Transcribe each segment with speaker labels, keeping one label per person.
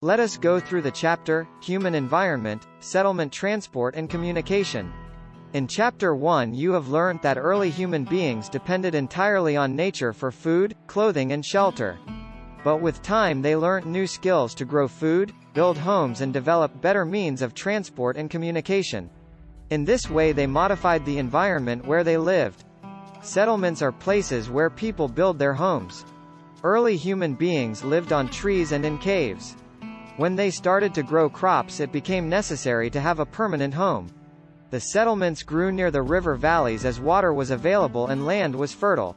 Speaker 1: Let us go through the chapter, Human Environment, Settlement, Transport and Communication. In Chapter 1 you have learnt that early human beings depended entirely on nature for food, clothing and shelter. But with time they learnt new skills to grow food, build homes and develop better means of transport and communication. In this way they modified the environment where they lived. Settlements are places where people build their homes. Early human beings lived on trees and in caves. When they started to grow crops it became necessary to have a permanent home. The settlements grew near the river valleys as water was available and land was fertile.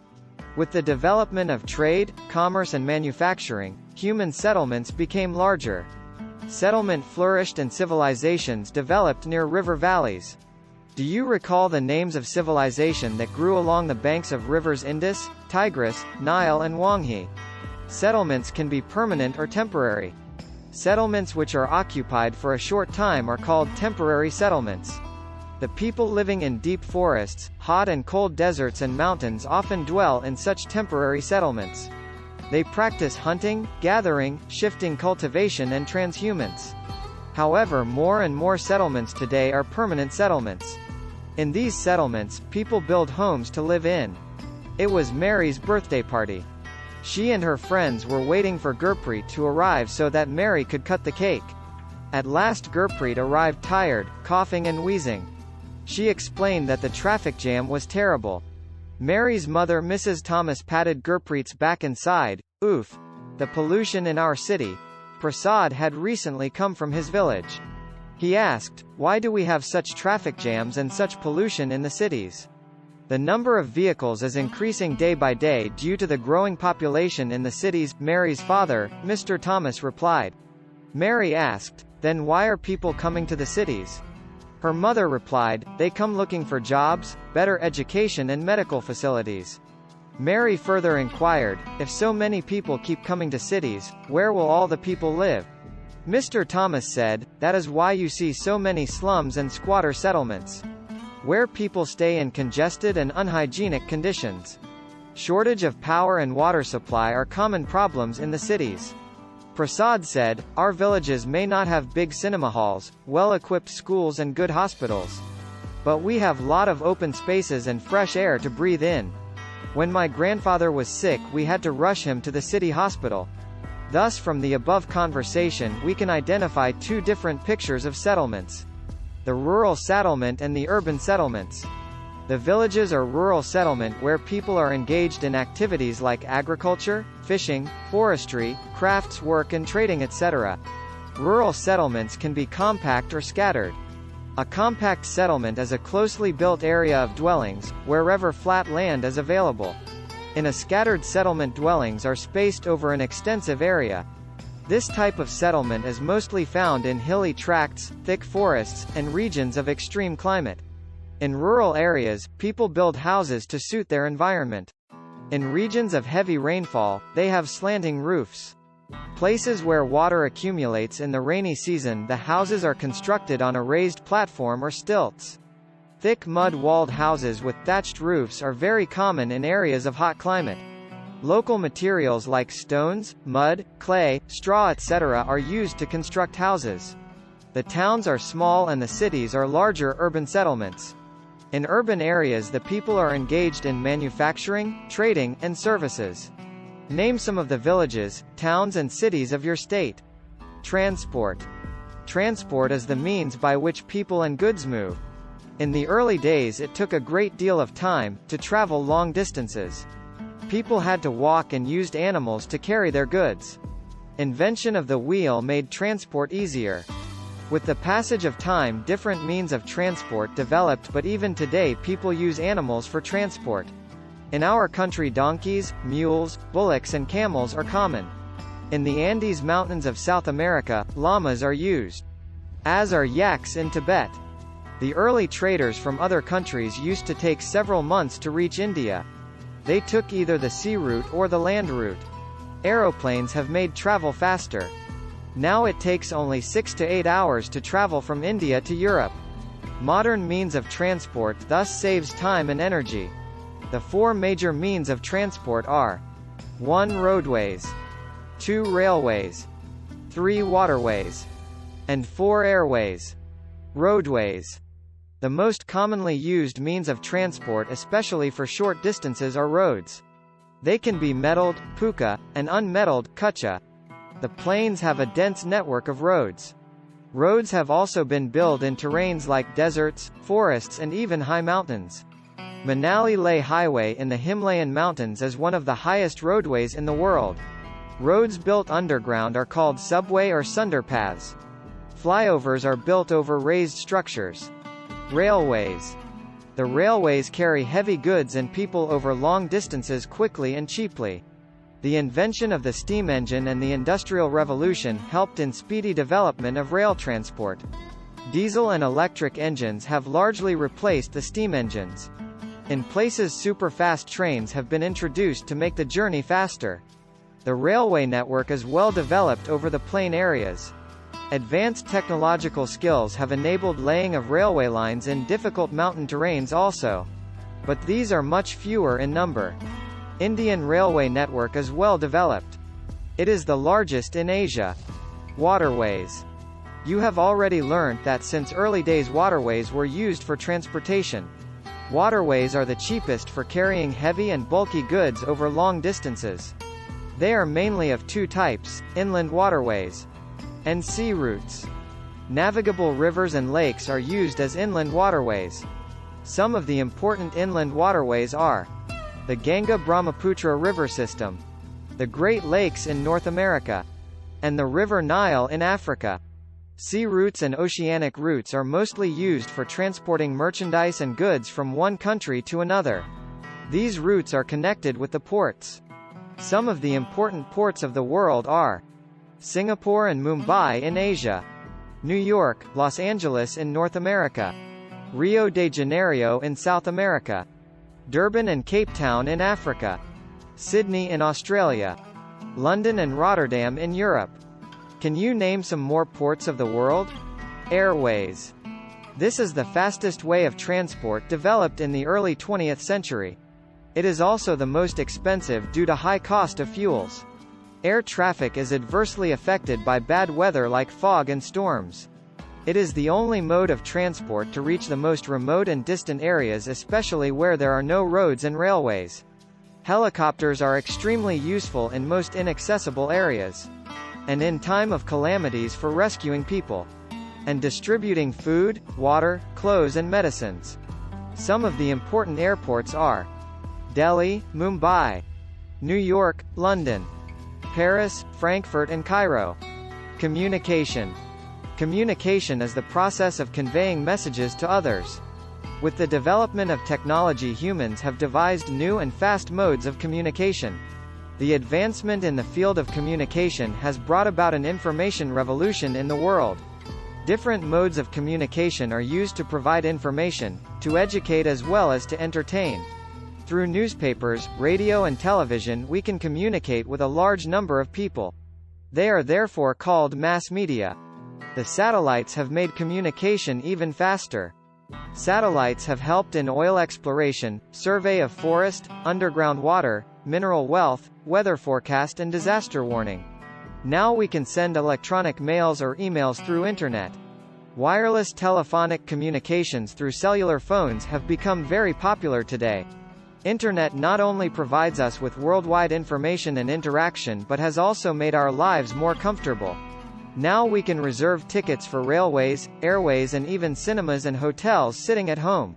Speaker 1: With the development of trade, commerce and manufacturing, human settlements became larger. Settlement flourished and civilizations developed near river valleys. Do you recall the names of civilization that grew along the banks of rivers Indus, Tigris, Nile and Huanghe? Settlements can be permanent or temporary. Settlements which are occupied for a short time are called temporary settlements. The people living in deep forests, hot and cold deserts and mountains often dwell in such temporary settlements. They practice hunting, gathering, shifting cultivation and transhumance. However, more and more settlements today are permanent settlements. In these settlements, people build homes to live in. It was Mary's birthday party. She and her friends were waiting for Gurpreet to arrive so that Mary could cut the cake. At last Gurpreet arrived tired, coughing and wheezing. She explained that the traffic jam was terrible. Mary's mother Mrs. Thomas patted Gurpreet's back and sighed, "Oof. The pollution in our city." Prasad had recently come from his village. He asked, "Why do we have such traffic jams and such pollution in the cities?" "The number of vehicles is increasing day by day due to the growing population in the cities," Mary's father, Mr. Thomas replied. Mary asked, "Then why are people coming to the cities?" Her mother replied, "They come looking for jobs, better education and medical facilities." Mary further inquired, "If so many people keep coming to cities, where will all the people live?" Mr. Thomas said, "That is why you see so many slums and squatter settlements, where people stay in congested and unhygienic conditions. Shortage of power and water supply are common problems in the cities." Prasad said, "Our villages may not have big cinema halls, well-equipped schools and good hospitals. But we have lot of open spaces and fresh air to breathe in. When my grandfather was sick we had to rush him to the city hospital." Thus from the above conversation we can identify two different pictures of settlements: the rural settlement and the urban settlements. The villages are rural settlement where people are engaged in activities like agriculture, fishing, forestry, crafts work and trading etc. Rural settlements can be compact or scattered. A compact settlement is a closely built area of dwellings, wherever flat land is available. In a scattered settlement dwellings are spaced over an extensive area. This type of settlement is mostly found in hilly tracts, thick forests, and regions of extreme climate. In rural areas, people build houses to suit their environment. In regions of heavy rainfall, they have slanting roofs. Places where water accumulates in the rainy season, the houses are constructed on a raised platform or stilts. Thick mud-walled houses with thatched roofs are very common in areas of hot climate. Local materials like stones, mud, clay, straw etc. are used to construct houses. The towns are small and the cities are larger urban settlements. In urban areas the people are engaged in manufacturing, trading, and services. Name some of the villages, towns and cities of your state. Transport. Transport is the means by which people and goods move. In the early days it took a great deal of time to travel long distances. People had to walk and used animals to carry their goods. Invention of the wheel made transport easier. With the passage of time different means of transport developed, but even today people use animals for transport. In our country donkeys, mules, bullocks and camels are common. In the Andes Mountains of South America, llamas are used. As are yaks in Tibet. The early traders from other countries used to take several months to reach India. They took either the sea route or the land route. Aeroplanes have made travel faster. Now it takes only 6 to 8 hours to travel from India to Europe. Modern means of transport thus saves time and energy. The four major means of transport are: 1. Roadways. 2. Railways. 3 waterways, and 4 airways. Roadways. The most commonly used means of transport, especially for short distances, are roads. They can be metalled, pucca, and unmetalled, kucha. The plains have a dense network of roads. Roads have also been built in terrains like deserts, forests and even high mountains. Manali Leh Highway in the Himalayan mountains is one of the highest roadways in the world. Roads built underground are called subway or sunderpaths. Flyovers are built over raised structures. Railways. The railways carry heavy goods and people over long distances quickly and cheaply. The invention of the steam engine and the Industrial Revolution helped in speedy development of rail transport. Diesel and electric engines have largely replaced the steam engines. In places, super-fast trains have been introduced to make the journey faster. The railway network is well developed over the plain areas. Advanced technological skills have enabled laying of railway lines in difficult mountain terrains also. But these are much fewer in number. Indian railway network is well developed. It is the largest in Asia. Waterways. You have already learned that since early days waterways were used for transportation. Waterways are the cheapest for carrying heavy and bulky goods over long distances. They are mainly of 2 types, inland waterways and sea routes. Navigable rivers and lakes are used as inland waterways. Some of the important inland waterways are the Ganga-Brahmaputra river system, the Great Lakes in North America, and the River Nile in Africa. Sea routes and oceanic routes are mostly used for transporting merchandise and goods from one country to another. These routes are connected with the ports. Some of the important ports of the world are Singapore and Mumbai in Asia, New York, Los Angeles in North America, Rio de Janeiro in South America, Durban and Cape Town in Africa, Sydney in Australia, London and Rotterdam in Europe. Can you name some more ports of the world? Airways. This is the fastest way of transport developed in the early 20th century. It is also the most expensive due to high cost of fuels. Air traffic is adversely affected by bad weather like fog and storms. It is the only mode of transport to reach the most remote and distant areas, especially where there are no roads and railways. Helicopters are extremely useful in most inaccessible areas, and in time of calamities for rescuing people, and distributing food, water, clothes and medicines. Some of the important airports are Delhi, Mumbai, New York, London, Paris, Frankfurt and Cairo. Communication. Communication is the process of conveying messages to others. With the development of technology, humans have devised new and fast modes of communication. The advancement in the field of communication has brought about an information revolution in the world. Different modes of communication are used to provide information, to educate as well as to entertain. Through newspapers, radio and television we can communicate with a large number of people. They are therefore called mass media. The satellites have made communication even faster. Satellites have helped in oil exploration, survey of forest, underground water, mineral wealth, weather forecast and disaster warning. Now we can send electronic mails or emails through internet. Wireless telephonic communications through cellular phones have become very popular today. Internet not only provides us with worldwide information and interaction but has also made our lives more comfortable. Now we can reserve tickets for railways, airways and even cinemas and hotels sitting at home.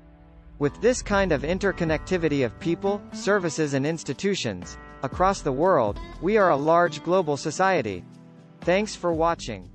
Speaker 1: With this kind of interconnectivity of people, services and institutions across the world, we are a large global society. Thanks for watching.